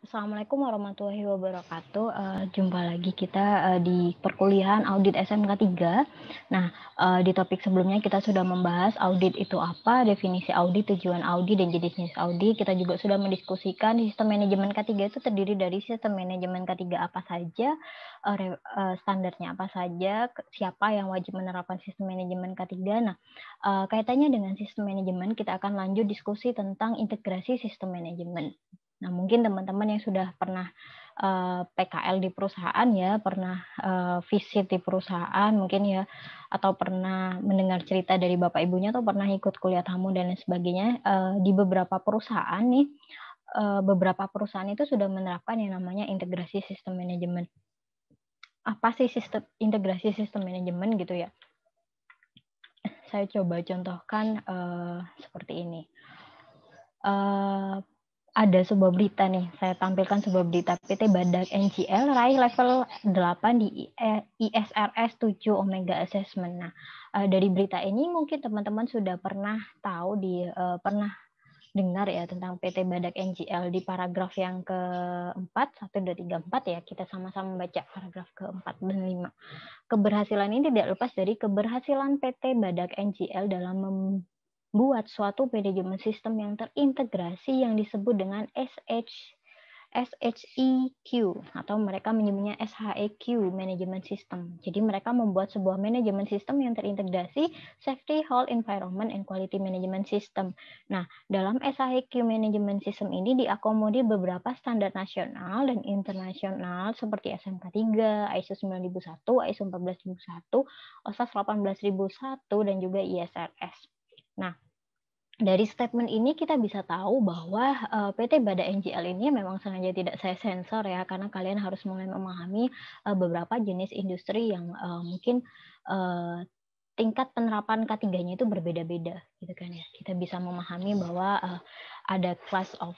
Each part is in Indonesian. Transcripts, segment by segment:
Assalamualaikum warahmatullahi wabarakatuh. Jumpa lagi kita di perkuliahan audit SMK 3. Nah, di topik sebelumnya kita sudah membahas audit itu apa, definisi audit, tujuan audit, dan jenis-jenis audit. Kita juga sudah mendiskusikan sistem manajemen K3 itu terdiri dari sistem manajemen K3 apa saja, standarnya apa saja, siapa yang wajib menerapkan sistem manajemen K3. Nah, kaitannya dengan sistem manajemen, kita akan lanjut diskusi tentang integrasi sistem manajemen. Nah, mungkin teman-teman yang sudah pernah PKL di perusahaan ya, pernah visit di perusahaan mungkin ya, atau pernah mendengar cerita dari bapak ibunya, atau pernah ikut kuliah tamu dan lain sebagainya. Di beberapa perusahaan nih, beberapa perusahaan itu sudah menerapkan yang namanya integrasi sistem manajemen. Apa sih integrasi sistem manajemen gitu ya? Saya coba contohkan seperti ini. Ada sebuah berita nih, saya tampilkan sebuah berita PT Badak NGL raih level 8 di ISRS 7 Omega Assessment. Nah, dari berita ini mungkin teman-teman sudah pernah tahu pernah dengar ya tentang PT Badak NGL di paragraf yang keempat, 1, 2, 3, 4 ya. Kita sama-sama membaca paragraf keempat dan 5. Keberhasilan ini tidak lepas dari keberhasilan PT Badak NGL dalam membuat suatu manajemen sistem yang terintegrasi yang disebut dengan SHEQ atau mereka menyebutnya SHEQ manajemen system. Jadi mereka membuat sebuah manajemen sistem yang terintegrasi safety, health, environment, and quality management system. Nah, dalam SHEQ manajemen system ini diakomodir beberapa standar nasional dan internasional seperti SMK 3, ISO 9001, ISO 14001, OSAS 18001, dan juga ISRS. Nah, dari statement ini kita bisa tahu bahwa PT Bada NGL ini memang sengaja tidak saya sensor ya, karena kalian harus mulai memahami beberapa jenis industri yang mungkin tingkat penerapan K3-nya itu berbeda-beda gitu kan ya. Kita bisa memahami bahwa ada class of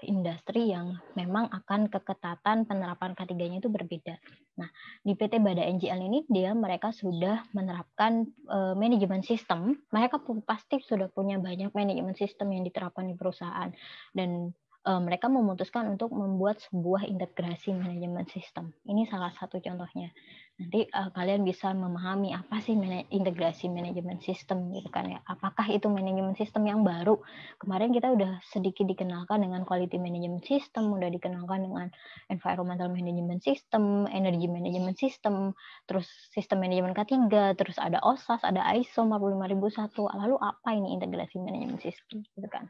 industri yang memang akan keketatan penerapan K3-nya itu berbeda. Nah, di PT Bada NGL ini mereka sudah menerapkan manajemen sistem. Mereka pasti sudah punya banyak manajemen sistem yang diterapkan di perusahaan, dan mereka memutuskan untuk membuat sebuah integrasi manajemen sistem. Ini salah satu contohnya. Nanti kalian bisa memahami apa sih integrasi manajemen sistem gitu kan ya. Apakah itu manajemen sistem yang baru? Kemarin kita udah sedikit dikenalkan dengan quality management system, udah dikenalkan dengan environmental management system, energy management system, terus sistem manajemen K3, terus ada OSAS, ada ISO 45001. Lalu apa ini integrasi manajemen sistem gitu kan.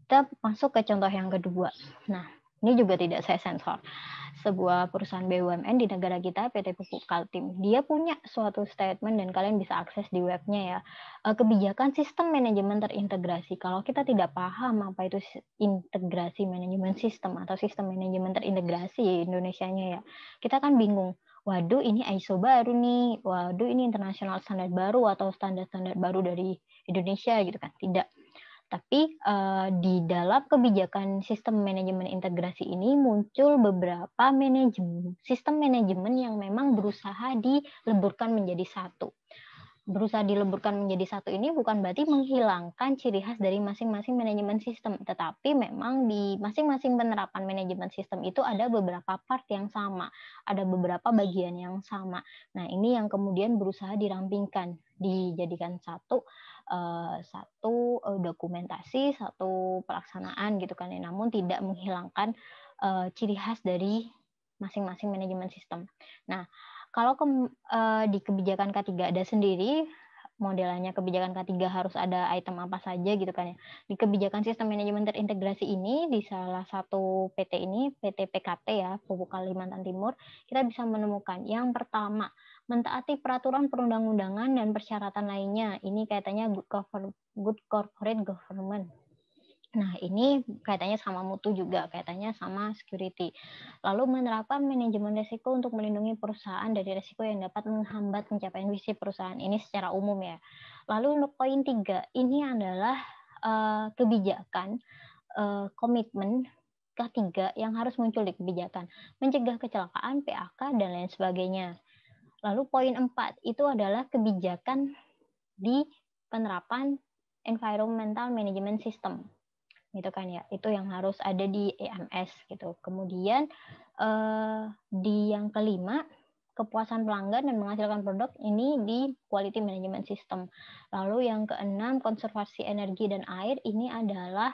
Kita masuk ke contoh yang kedua. Nah, ini juga tidak saya sensor. Sebuah perusahaan BUMN di negara kita, PT Pupuk Kaltim, dia punya suatu statement dan kalian bisa akses di webnya ya. Kebijakan sistem manajemen terintegrasi. Kalau kita tidak paham apa itu integrasi manajemen sistem atau sistem manajemen terintegrasi Indonesianya ya, kita kan bingung. Waduh, ini ISO baru nih. Waduh, ini internasional standar baru atau standar-standar baru dari Indonesia gitu kan. Tidak. Tapi di dalam kebijakan sistem manajemen integrasi ini muncul beberapa sistem manajemen yang memang berusaha dileburkan menjadi satu. Berusaha dileburkan menjadi satu ini bukan berarti menghilangkan ciri khas dari masing-masing manajemen sistem, tetapi memang di masing-masing penerapan manajemen sistem itu ada beberapa part yang sama, ada beberapa bagian yang sama. Nah, ini yang kemudian berusaha dirampingkan, dijadikan satu dokumentasi, satu pelaksanaan gitu kan ya, namun tidak menghilangkan ciri khas dari masing-masing manajemen sistem. Nah, kalau di kebijakan K3 ada sendiri, modelannya kebijakan K3 harus ada item apa saja gitu kan ya. Di kebijakan sistem manajemen terintegrasi ini, di salah satu PT ini, PT PKT ya, Pupuk Kalimantan Timur, kita bisa menemukan yang pertama, mentaati peraturan perundang-undangan dan persyaratan lainnya. Ini kaitannya good corporate government. Nah, ini kaitannya sama mutu juga, kaitannya sama security. Lalu menerapkan manajemen risiko untuk melindungi perusahaan dari risiko yang dapat menghambat pencapaian visi perusahaan. Ini secara umum ya. Lalu poin 3, ini adalah kebijakan komitmen K3 yang harus muncul di kebijakan. Mencegah kecelakaan, PAK, dan lain sebagainya. Lalu poin 4, itu adalah kebijakan di penerapan environmental management system. gitu kan ya. Itu yang harus ada di EMS gitu. Kemudian di yang kelima, kepuasan pelanggan dan menghasilkan produk ini di quality management system. Lalu yang keenam, konservasi energi dan air ini adalah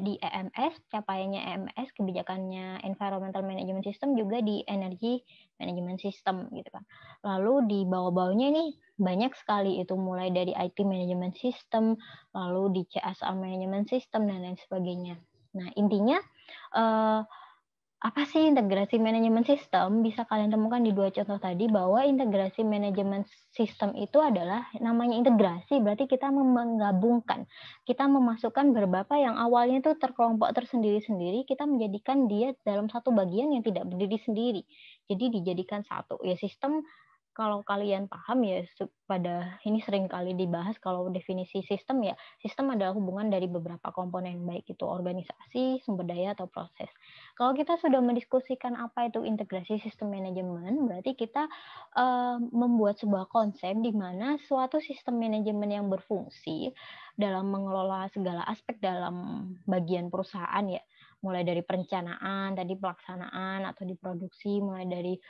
di EMS, capaiannya EMS, kebijakannya environmental management system juga di energy management system gitu kan. Lalu di bawah-bawahnya nih banyak sekali itu, mulai dari IT management system, lalu di CSR management system dan lain sebagainya. Nah, intinya apa sih integrasi manajemen sistem? Bisa kalian temukan di dua contoh tadi, bahwa integrasi manajemen sistem itu adalah namanya integrasi, berarti kita menggabungkan. Kita memasukkan beberapa yang awalnya itu terkelompok tersendiri-sendiri, kita menjadikan dia dalam satu bagian yang tidak berdiri sendiri. Jadi dijadikan satu. Ya, sistem kalau kalian paham ya, pada ini sering kali dibahas kalau definisi sistem ya, sistem adalah hubungan dari beberapa komponen, baik itu organisasi, sumber daya, atau proses. Kalau kita sudah mendiskusikan apa itu integrasi sistem manajemen, berarti kita membuat sebuah konsep di mana suatu sistem manajemen yang berfungsi dalam mengelola segala aspek dalam bagian perusahaan ya, mulai dari perencanaan, tadi pelaksanaan atau diproduksi, mulai dari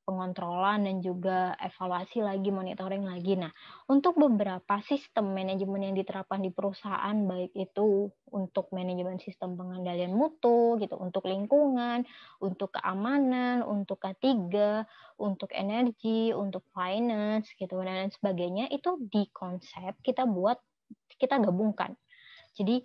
pengontrolan dan juga evaluasi lagi, monitoring lagi. Nah, untuk beberapa sistem manajemen yang diterapkan di perusahaan, baik itu untuk manajemen sistem pengendalian mutu, gitu, untuk lingkungan, untuk keamanan, untuk K3, untuk energi, untuk finance, gitu, dan lain sebagainya, itu di konsep kita buat, kita gabungkan. Jadi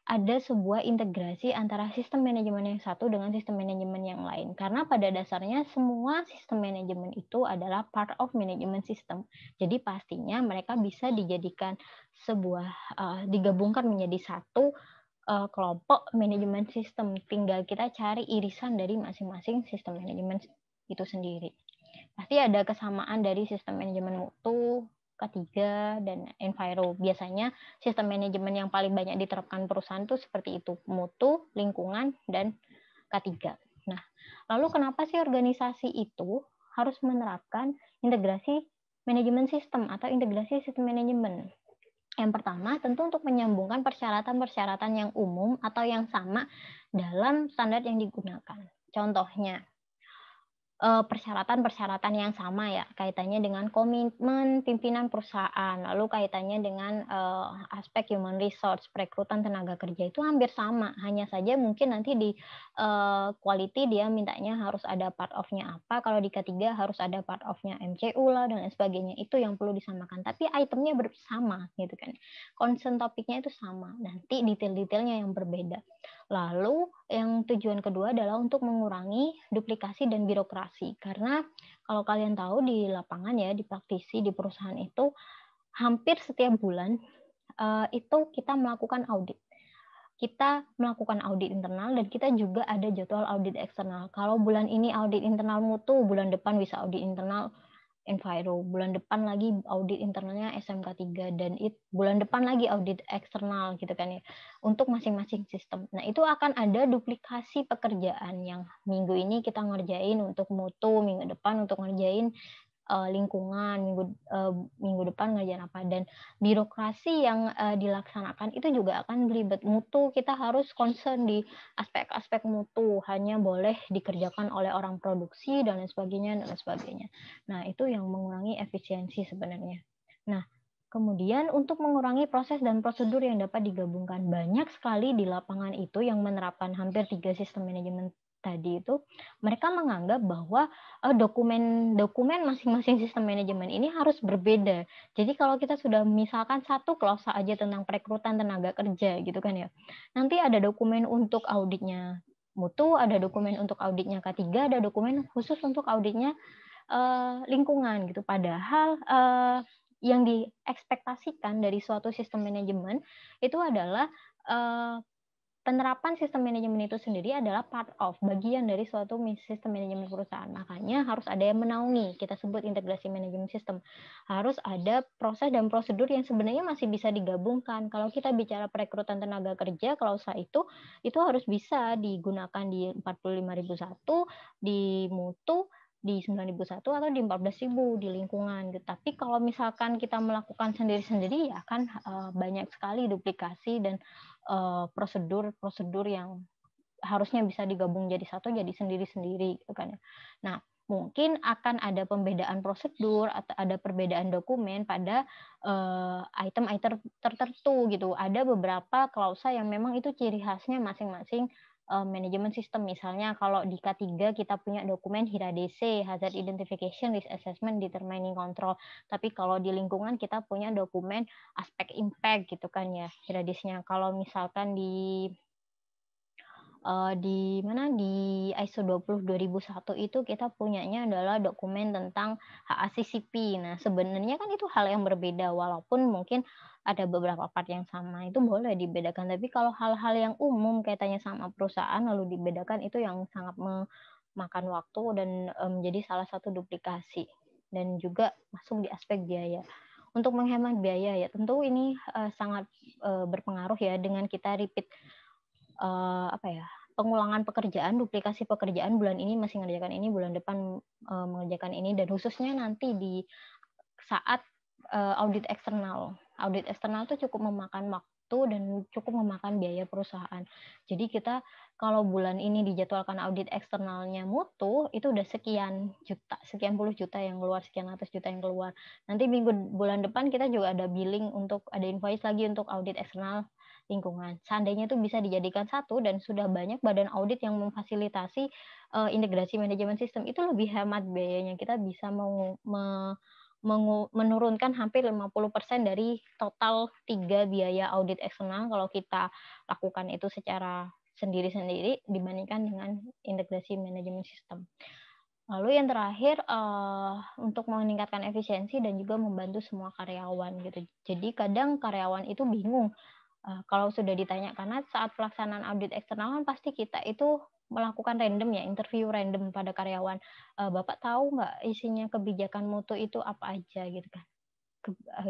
ada sebuah integrasi antara sistem manajemen yang satu dengan sistem manajemen yang lain. Karena pada dasarnya semua sistem manajemen itu adalah part of management system. Jadi pastinya mereka bisa dijadikan digabungkan menjadi satu kelompok manajemen sistem. Tinggal kita cari irisan dari masing-masing sistem manajemen itu sendiri. Pasti ada kesamaan dari sistem manajemen mutu, K3, dan enviro. Biasanya sistem manajemen yang paling banyak diterapkan perusahaan itu seperti itu, mutu, lingkungan, dan K3. Nah, lalu kenapa sih organisasi itu harus menerapkan integrasi manajemen sistem atau integrasi sistem manajemen? Yang pertama, tentu untuk menyambungkan persyaratan-persyaratan yang umum atau yang sama dalam standar yang digunakan. Contohnya, persyaratan-persyaratan yang sama ya, kaitannya dengan komitmen pimpinan perusahaan, lalu kaitannya dengan aspek human resource, perekrutan tenaga kerja itu hampir sama, hanya saja mungkin nanti di quality dia mintanya harus ada part of-nya apa, kalau di K3 harus ada part of-nya MCU lah dan lain sebagainya, itu yang perlu disamakan, tapi itemnya bersama gitu kan, concern topiknya itu sama, nanti detail-detailnya yang berbeda. Lalu yang tujuan kedua adalah untuk mengurangi duplikasi dan birokrasi. Karena kalau kalian tahu di lapangan ya, di praktisi, di perusahaan itu hampir setiap bulan itu kita melakukan audit. Kita melakukan audit internal dan kita juga ada jadwal audit eksternal. Kalau bulan ini audit internal mutu, bulan depan bisa audit internal enviro, bulan depan lagi audit internalnya SMK3, dan bulan depan lagi audit eksternal gitu kan ya, untuk masing-masing sistem. Nah, itu akan ada duplikasi pekerjaan yang minggu ini kita ngerjain untuk mutu, minggu depan untuk ngerjain lingkungan, minggu depan ngerjain apa, dan birokrasi yang dilaksanakan itu juga akan belibet mutu. Kita harus concern di aspek-aspek mutu, hanya boleh dikerjakan oleh orang produksi dan lain sebagainya dan lain sebagainya. Nah, itu yang mengurangi efisiensi sebenarnya. Nah, kemudian untuk mengurangi proses dan prosedur yang dapat digabungkan, banyak sekali di lapangan itu yang menerapkan hampir 3 sistem manajemen tadi itu, mereka menganggap bahwa dokumen masing-masing sistem manajemen ini harus berbeda. Jadi kalau kita sudah misalkan satu klausa aja tentang perekrutan tenaga kerja gitu kan ya, nanti ada dokumen untuk auditnya mutu, ada dokumen untuk auditnya K3, ada dokumen khusus untuk auditnya lingkungan gitu. Padahal yang diekspektasikan dari suatu sistem manajemen itu adalah penerapan sistem manajemen itu sendiri adalah part of, bagian dari suatu sistem manajemen perusahaan. Makanya harus ada yang menaungi, kita sebut integrasi manajemen sistem. Harus ada proses dan prosedur yang sebenarnya masih bisa digabungkan. Kalau kita bicara perekrutan tenaga kerja, klausa itu harus bisa digunakan di 45001, di mutu, di 9.001 atau di 14.000 di lingkungan gitu. Tapi kalau misalkan kita melakukan sendiri-sendiri ya kan banyak sekali duplikasi dan prosedur-prosedur yang harusnya bisa digabung jadi satu jadi sendiri-sendiri gitu kan ya. Nah, mungkin akan ada pembedaan prosedur atau ada perbedaan dokumen pada item-item tertentu gitu. Ada beberapa klausa yang memang itu ciri khasnya masing-masing manajemen sistem. Misalnya kalau di K3 kita punya dokumen HIRA-DC, Hazard Identification, Risk Assessment, Determining Control. Tapi kalau di lingkungan kita punya dokumen aspek impact gitu kan ya, HIRA-DC-nya. Kalau misalkan di ISO 20 2001 itu kita punyanya adalah dokumen tentang HACCP. Nah, sebenarnya kan itu hal yang berbeda walaupun mungkin ada beberapa part yang sama, itu boleh dibedakan. Tapi kalau hal-hal yang umum kaitannya sama perusahaan lalu dibedakan itu yang sangat memakan waktu dan menjadi salah satu duplikasi dan juga masuk di aspek biaya. Untuk menghemat biaya ya tentu ini sangat berpengaruh ya dengan kita repeat pengulangan pekerjaan, duplikasi pekerjaan bulan ini masih mengerjakan ini, bulan depan mengerjakan ini, dan khususnya nanti di saat audit eksternal. Audit eksternal itu cukup memakan waktu dan cukup memakan biaya perusahaan. Jadi kita kalau bulan ini dijadwalkan audit eksternalnya mutu, itu udah sekian juta, sekian puluh juta yang keluar, sekian ratus juta yang keluar. Nanti bulan depan kita juga ada billing untuk, ada invoice lagi untuk audit eksternal lingkungan. Seandainya itu bisa dijadikan satu dan sudah banyak badan audit yang memfasilitasi integrasi manajemen sistem, itu lebih hemat biayanya. Kita bisa menurunkan hampir 50% dari total 3 biaya audit eksternal kalau kita lakukan itu secara sendiri-sendiri dibandingkan dengan integrasi manajemen sistem. Lalu yang terakhir untuk meningkatkan efisiensi dan juga membantu semua karyawan gitu. Jadi kadang karyawan itu bingung kalau sudah ditanya, karena saat pelaksanaan audit eksternal kan pasti kita itu melakukan random ya, interview random pada karyawan. Bapak tahu nggak isinya kebijakan mutu itu apa aja gitu kan?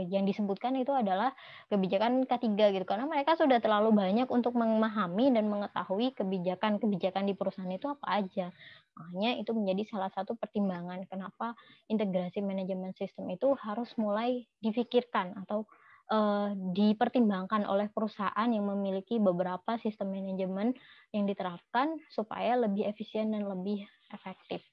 Yang disebutkan itu adalah kebijakan K3 gitu, karena mereka sudah terlalu banyak untuk memahami dan mengetahui kebijakan-kebijakan di perusahaan itu apa aja. Makanya itu menjadi salah satu pertimbangan kenapa integrasi manajemen sistem itu harus mulai difikirkan atau dipertimbangkan oleh perusahaan yang memiliki beberapa sistem manajemen yang diterapkan supaya lebih efisien dan lebih efektif.